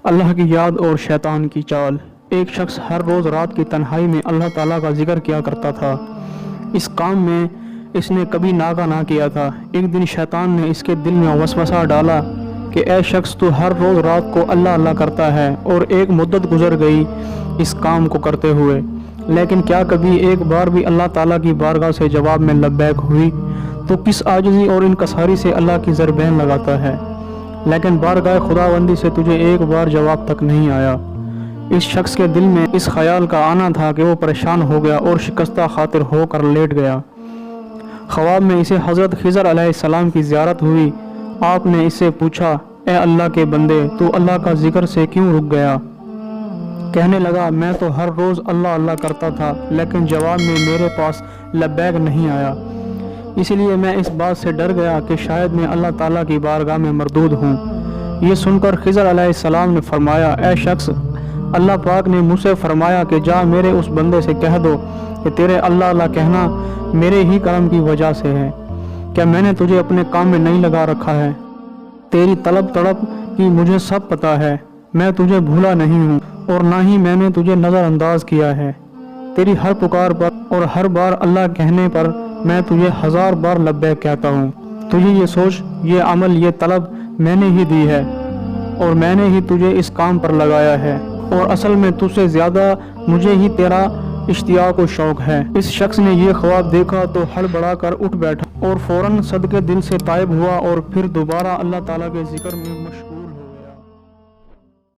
اللہ کی یاد اور شیطان کی چال۔ ایک شخص ہر روز رات کی تنہائی میں اللہ تعالیٰ کا ذکر کیا کرتا تھا۔ اس کام میں اس نے کبھی ناغہ نہ کیا تھا۔ ایک دن شیطان نے اس کے دل میں وسوسہ ڈالا کہ اے شخص، تو ہر روز رات کو اللہ اللہ کرتا ہے اور ایک مدت گزر گئی اس کام کو کرتے ہوئے، لیکن کیا کبھی ایک بار بھی اللہ تعالیٰ کی بارگاہ سے جواب میں لبیک ہوئی؟ تو کس عاجزی اور انکساری سے اللہ کی ضربین لگاتا ہے، لیکن بارگاہ خداوندی سے تجھے ایک بار جواب تک نہیں آیا۔ اس شخص کے دل میں اس خیال کا آنا تھا کہ وہ پریشان ہو گیا اور شکستہ خاطر ہو کر لیٹ گیا۔ خواب میں اسے حضرت خضر علیہ السلام کی زیارت ہوئی۔ آپ نے اس سے پوچھا، اے اللہ کے بندے، تو اللہ کا ذکر سے کیوں رک گیا؟ کہنے لگا، میں تو ہر روز اللہ اللہ کرتا تھا، لیکن جواب میں میرے پاس لبیک نہیں آیا، اس لیے میں اس بات سے ڈر گیا کہ شاید میں اللہ تعالیٰ کی بارگاہ میں مردود ہوں۔ یہ سن کر خضر علیہ السلام نے فرمایا، اے شخص، اللہ پاک نے مجھ سے فرمایا کہ جا میرے اس بندے سے کہہ دو کہ تیرے اللہ اللہ کہنا میرے ہی کرم کی وجہ سے ہے۔ کیا میں نے تجھے اپنے کام میں نہیں لگا رکھا ہے؟ تیری طلب تڑپ کی مجھے سب پتہ ہے، میں تجھے بھولا نہیں ہوں اور نہ ہی میں نے تجھے نظر انداز کیا ہے۔ تیری ہر پکار پر اور ہر بار اللہ کہنے پر میں تجھے 1000 بار لبیک کہتا ہوں۔ تجھے یہ سوچ، یہ عمل، یہ طلب میں نے ہی دی ہے اور میں نے ہی تجھے اس کام پر لگایا ہے، اور اصل میں تجھ سے زیادہ مجھے ہی تیرا اشتیاق و شوق ہے۔ اس شخص نے یہ خواب دیکھا تو ہڑبڑا کر اٹھ بیٹھا اور فوراً صدقے دل سے تائب ہوا اور پھر دوبارہ اللہ تعالیٰ کے ذکر میں مشغول